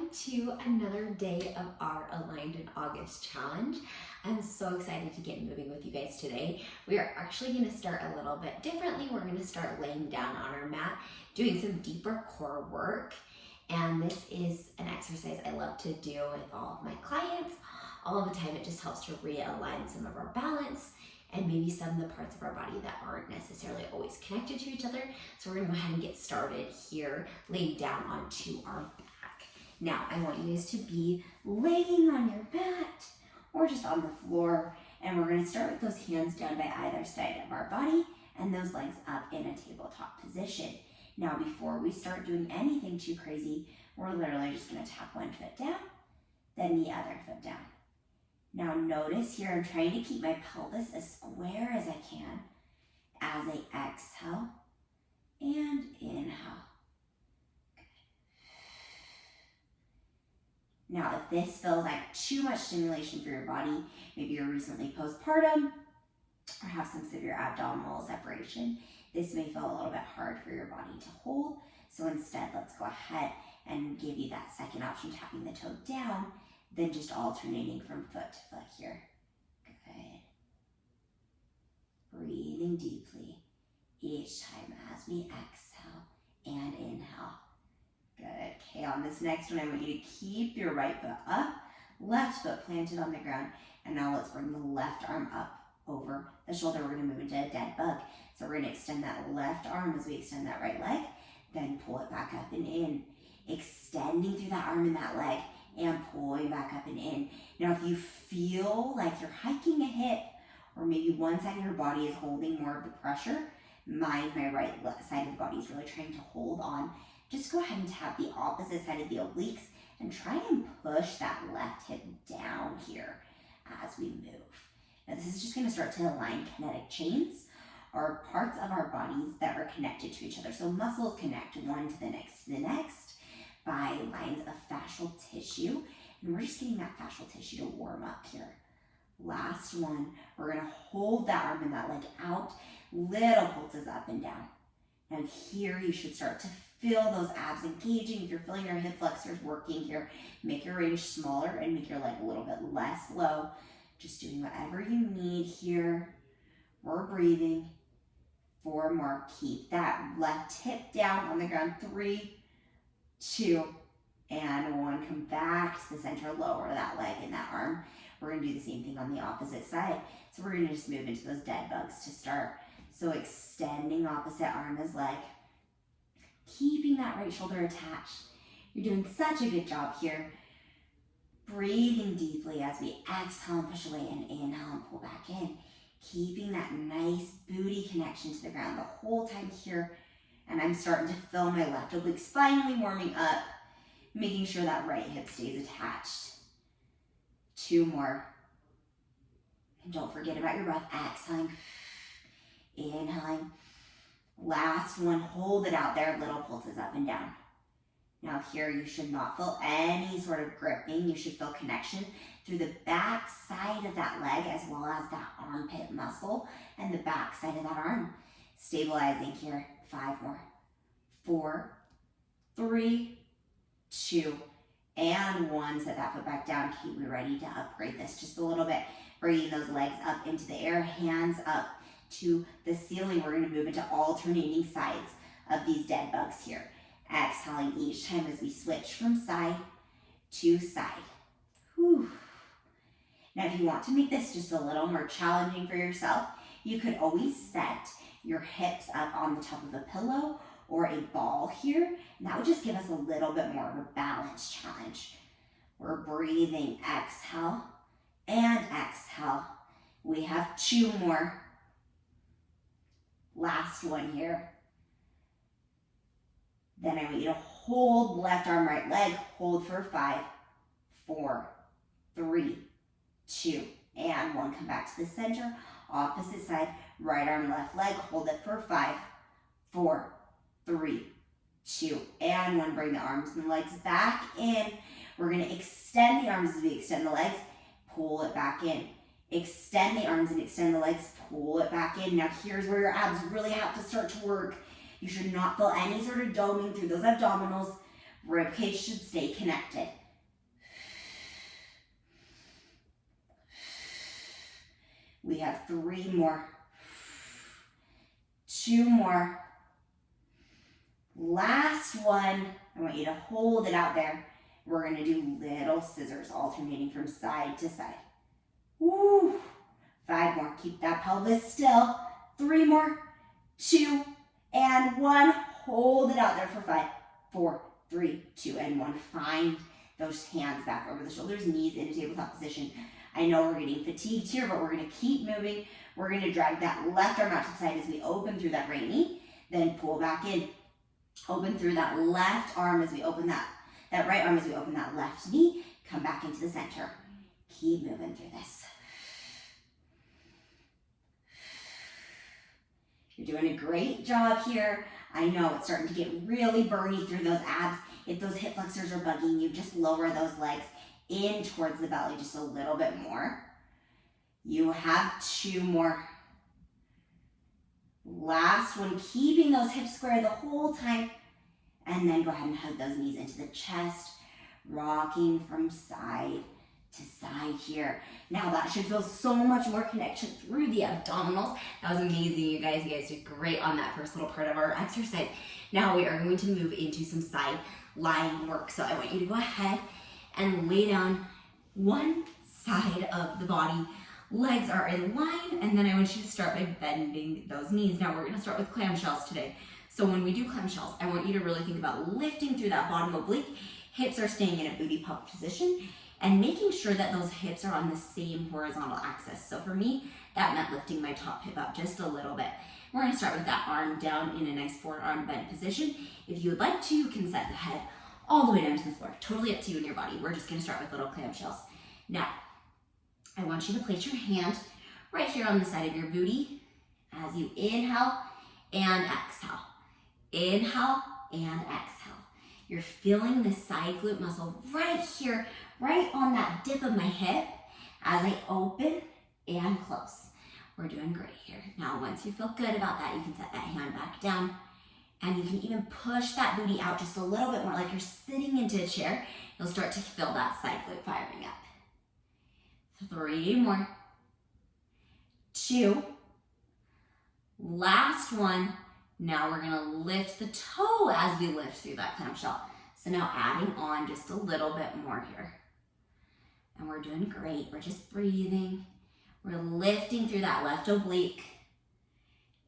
welcome to another day of our Aligned in August challenge. I'm so excited to get moving with you guys today. We are actually going to start a little bit differently. We're going to start laying down on our mat, doing some deeper core work. And this is an exercise I love to do with all of my clients. All of the time, it just helps to realign some of our balance and maybe some of the parts of our body that aren't necessarily always connected to each other. So we're gonna go ahead and get started here, laying down onto our back. Now, I want you guys to be laying on your mat or just on the floor. And we're gonna start with those hands down by either side of our body and those legs up in a tabletop position. Now, before we start doing anything too crazy, we're literally just gonna tap one foot down, then the other foot down. Now notice here, I'm trying to keep my pelvis as square as I can as I exhale and inhale. Good. Now, if this feels like too much stimulation for your body, maybe you're recently postpartum or have some severe abdominal separation, this may feel a little bit hard for your body to hold. So instead, let's go ahead and give you that second option, tapping the toe down, then just alternating from foot to foot here. Good. Breathing deeply each time as we exhale and inhale. Good. Okay, on this next one, I want you to keep your right foot up, left foot planted on the ground, and now let's bring the left arm up over the shoulder. We're going to move into a dead bug. So we're going to extend that left arm as we extend that right leg, then pull it back up and in, extending through that arm and that leg, and pulling back up and in. Now, if you feel like you're hiking a hip, or maybe one side of your body is holding more of the pressure, my right side of the body is really trying to hold on, just go ahead and tap the opposite side of the obliques and try and push that left hip down here as we move. Now, this is just going to start to align kinetic chains, or parts of our bodies that are connected to each other. So muscles connect one to the next, by lines of fascial tissue, and we're just getting that fascial tissue to warm up here. Last one, we're gonna hold that arm and that leg out, little pulses up and down. Now here you should start to feel those abs engaging. If you're feeling your hip flexors working here, make your range smaller and make your leg a little bit less low. Just doing whatever you need here. We're breathing. 4 more, keep that left hip down on the ground. 3, 2, and 1. Come back to the center, lower that leg and that arm. We're gonna do the same thing on the opposite side. So we're gonna just move into those dead bugs to start. So extending opposite arm as leg, keeping that right shoulder attached. You're doing such a good job here. Breathing deeply as we exhale and push away and inhale and pull back in. Keeping that nice booty connection to the ground the whole time here. And I'm starting to feel my left obliques finally warming up, making sure that right hip stays attached. 2 more. And don't forget about your breath. Exhaling, inhaling. Last one, hold it out there, little pulses up and down. Now here you should not feel any sort of gripping. You should feel connection through the back side of that leg as well as that armpit muscle and the back side of that arm. Stabilizing here. 5 more. 4, 3, 2, and 1. Set that foot back down. Keep me ready to upgrade this just a little bit. Bringing those legs up into the air, hands up to the ceiling. We're going to move into alternating sides of these dead bugs here. Exhaling each time as we switch from side to side. Whew. Now, if you want to make this just a little more challenging for yourself, you could always set your hips up on the top of a pillow or a ball here, and that would just give us a little bit more of a balance challenge. We're breathing, exhale and exhale. We have 2 more. Last one here. Then I want you to hold left arm, right leg, hold for 5, 4, 3, 2, and 1. Come back to the center, opposite side. Right arm, left leg, hold it for 5, 4, 3, 2, and 1. Bring the arms and the legs back in. We're gonna extend the arms as we extend the legs, pull it back in. Extend the arms and extend the legs, pull it back in. Now here's where your abs really have to start to work. You should not feel any sort of doming through those abdominals. Ribcage should stay connected. We have 3 more. 2 more. Last one. I want you to hold it out there. We're going to do little scissors alternating from side to side. Woo. 5 more. Keep that pelvis still. 3 more. 2 and 1. Hold it out there for 5, 4, 3, 2, and 1. Find those hands back over the shoulders, knees into tabletop position. I know we're getting fatigued here, but we're going to keep moving. We're going to drag that left arm out to the side as we open through that right knee, then pull back in. Open through that left arm as we open that right arm as we open that left knee. Come back into the center. Keep moving through this. You're doing a great job here. I know it's starting to get really burny through those abs. If those hip flexors are bugging you, just lower those legs in towards the belly just a little bit more. You have 2 more. Last one, keeping those hips square the whole time. And then go ahead and hug those knees into the chest, rocking from side to side here. Now that should feel so much more connection through the abdominals. That was amazing, you guys. You guys did great on that first little part of our exercise. Now we are going to move into some side lying work. So I want you to go ahead and lay down one side of the body. Legs are in line, and then I want you to start by bending those knees. Now we're going to start with clamshells today. So when we do clamshells, I want you to really think about lifting through that bottom oblique. Hips are staying in a booty pump position and making sure that those hips are on the same horizontal axis. So for me, that meant lifting my top hip up just a little bit. We're going to start with that arm down in a nice forearm bent position. If you would like to, you can set the head all the way down to the floor. Totally up to you and your body. We're just going to start with little clamshells. Now, I want you to place your hand right here on the side of your booty as you inhale and exhale. Inhale and exhale. You're feeling the side glute muscle right here, right on that dip of my hip as I open and close. We're doing great here. Now, once you feel good about that, you can set that hand back down and you can even push that booty out just a little bit more like you're sitting into a chair. You'll start to feel that side glute firing up. 3 more. 2. Last one. Now we're gonna lift the toe as we lift through that clamshell. So now adding on just a little bit more here. And we're doing great. We're just breathing. We're lifting through that left oblique.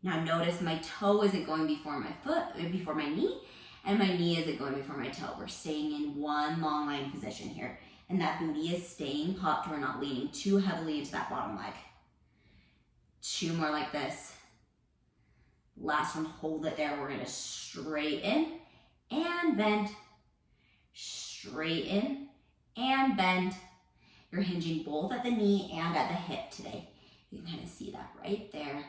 Now notice my toe isn't going before my foot, before my knee, and my knee isn't going before my toe. We're staying in one long line position here. And that booty is staying popped. We're not leaning too heavily into that bottom leg. 2 more like this. Last one, hold it there. We're gonna straighten and bend. Straighten and bend. You're hinging both at the knee and at the hip today. You can kind of see that right there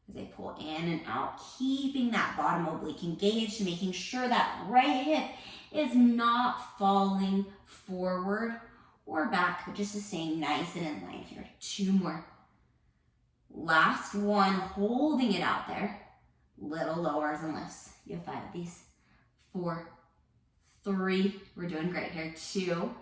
as I pull in and out, keeping that bottom oblique engaged, making sure that right hip is not falling forward or back, but just staying nice and in line here. 2 more. Last one, holding it out there. Little lowers and lifts. You have 5 of these. 4, 3, we're doing great here. 2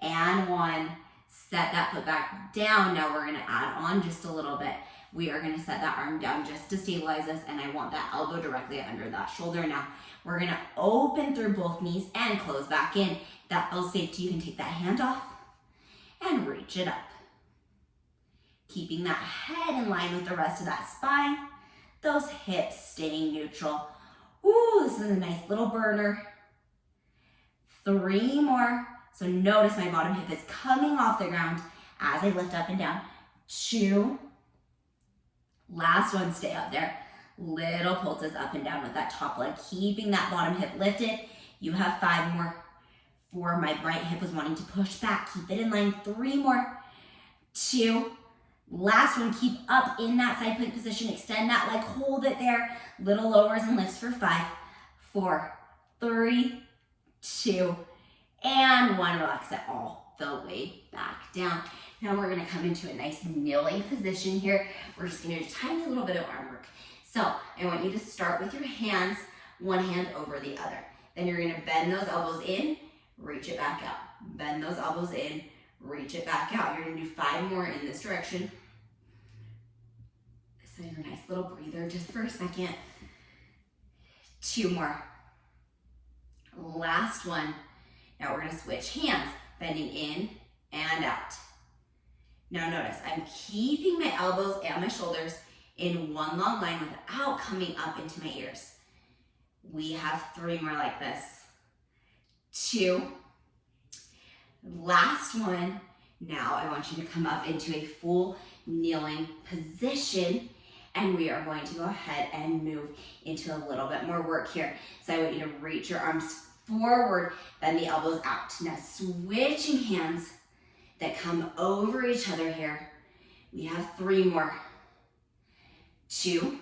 and 1. Set that foot back down. Now we're gonna add on just a little bit. We are gonna set that arm down just to stabilize us, and I want that elbow directly under that shoulder. Now we're gonna open through both knees and close back in. If that feels safe to you, can take that hand off and reach it up. Keeping that head in line with the rest of that spine. Those hips staying neutral. Ooh, this is a nice little burner. 3 more. So notice my bottom hip is coming off the ground as I lift up and down. 2. Last one, stay up there. Little pulses up and down with that top leg, keeping that bottom hip lifted. You have 5 more. 4, my right hip was wanting to push back. Keep it in line. 3 more. 2. Last one, keep up in that side plank position. Extend that leg, hold it there. Little lowers and lifts for 5, 4, 3, 2, and 1. Relax it all the way back down. Now we're gonna come into a nice kneeling position here. We're just gonna do a tiny little bit of arm work. So I want you to start with your hands, one hand over the other. Then you're gonna bend those elbows in, reach it back out. Bend those elbows in, reach it back out. You're gonna do 5 more in this direction. So your nice little breather just for a second. 2 more. Last one. Now we're gonna switch hands, bending in and out. Now notice, I'm keeping my elbows and my shoulders in one long line without coming up into my ears. We have 3 more like this. 2. Last one. Now I want you to come up into a full kneeling position, and we are going to go ahead and move into a little bit more work here. So I want you to reach your arms forward, bend the elbows out. Now switching hands that come over each other here. We have 3 more. 2.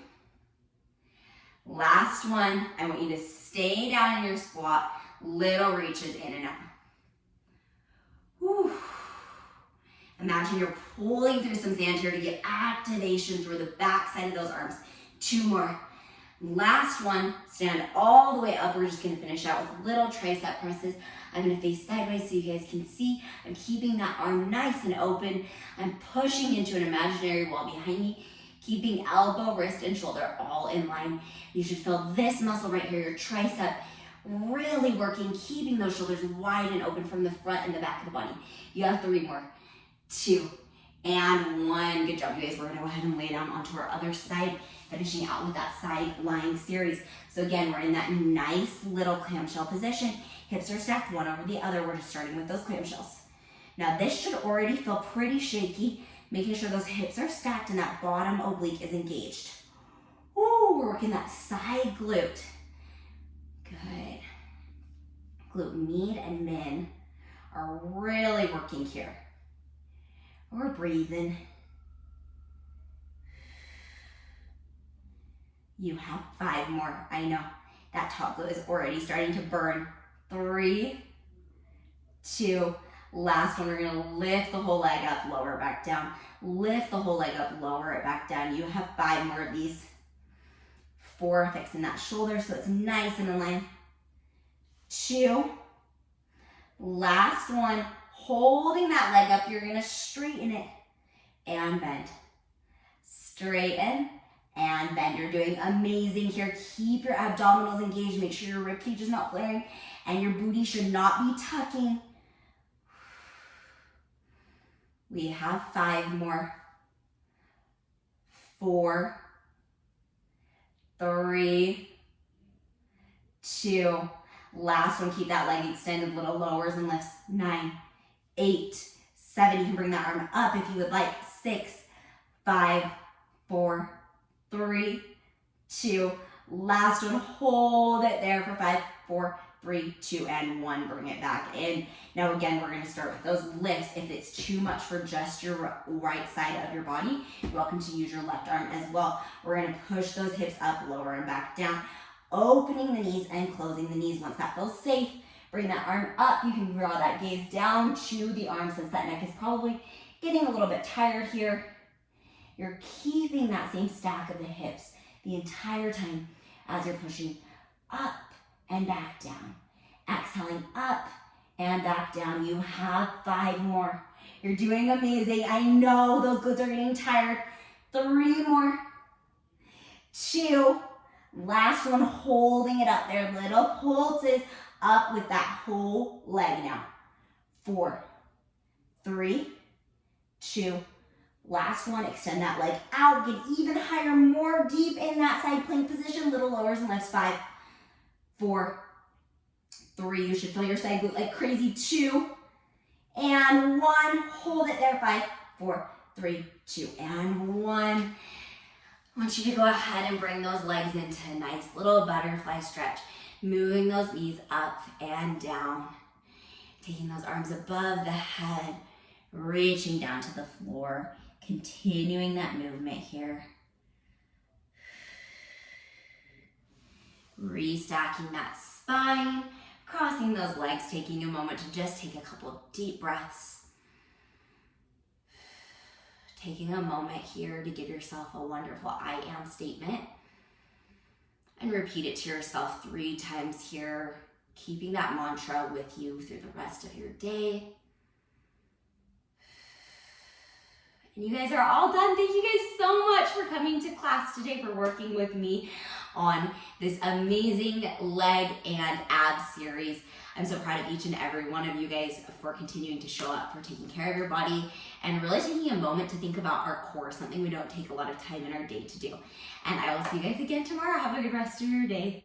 Last one. I want you to stay down in your squat, little reaches in and out. Whew. Imagine you're pulling through some sand here to get activation through the back side of those arms. 2 more. Last one, stand all the way up. We're just gonna finish out with little tricep presses. I'm gonna face sideways so you guys can see. I'm keeping that arm nice and open. I'm pushing into an imaginary wall behind me, keeping elbow, wrist, and shoulder all in line. You should feel this muscle right here, your tricep, really working, keeping those shoulders wide and open from the front and the back of the body. You have 3 more. 2 and 1. Good job, you guys. We're gonna go ahead and lay down onto our other side, finishing out with that side lying series. So again, we're in that nice little clamshell position. Hips are stacked one over the other. We're just starting with those clamshells. Now this should already feel pretty shaky, making sure those hips are stacked and that bottom oblique is engaged. Ooh, we're working that side glute. Good. Glute med and min are really working here. We're breathing. You have 5 more. I know that top glute is already starting to burn. 3, 2, last one. We're gonna lift the whole leg up, lower it back down. Lift the whole leg up, lower it back down. You have 5 more of these. 4, fixing that shoulder so it's nice and in line. 2, last one. Holding that leg up, you're gonna straighten it and bend. Straighten and bend. You're doing amazing here. Keep your abdominals engaged. Make sure your ribcage is not flaring and your booty should not be tucking. We have 5 more. 4, 3, 2. Last one, keep that leg extended, little lowers and lifts. 9, 8, 7. You can bring that arm up if you would like. 6, 5, 4, 3, 2. Last one, hold it there for 5, 4, 3, 2, and 1. Bring it back in. Now again, we're gonna start with those lifts. If it's too much for just your right side of your body, you're welcome to use your left arm as well. We're gonna push those hips up, lower and back down, opening the knees and closing the knees. Once that feels safe, bring that arm up. You can draw that gaze down to the arm since that neck is probably getting a little bit tired here. You're keeping that same stack of the hips the entire time as you're pushing up and back down. Exhaling up and back down. You have 5 more. You're doing amazing. I know those glutes are getting tired. 3 more. 2. Last one, holding it up there. Little pulses up with that whole leg now. 4, 3, 2. Last one, extend that leg out. Get even higher, more deep in that side plank position. Little lowers and lifts. 5, 4, 3. You should feel your side glute like crazy. 2 and 1. Hold it there. 5, 4, 3, 2, and 1. I want you to go ahead and bring those legs into a nice little butterfly stretch. Moving those knees up and down. Taking those arms above the head. Reaching down to the floor. Continuing that movement here. Restacking that spine. Crossing those legs. Taking a moment to just take a couple of deep breaths. Taking a moment here to give yourself a wonderful I am statement. And repeat it to yourself 3 times here. keeping that mantra with you through the rest of your day. And you guys are all done. Thank you guys so much for coming to class today, for working with me on this amazing leg and ab series. I'm so proud of each and every one of you guys for continuing to show up, for taking care of your body, and really taking a moment to think about our core, something we don't take a lot of time in our day to do. And I will see you guys again tomorrow. Have a good rest of your day.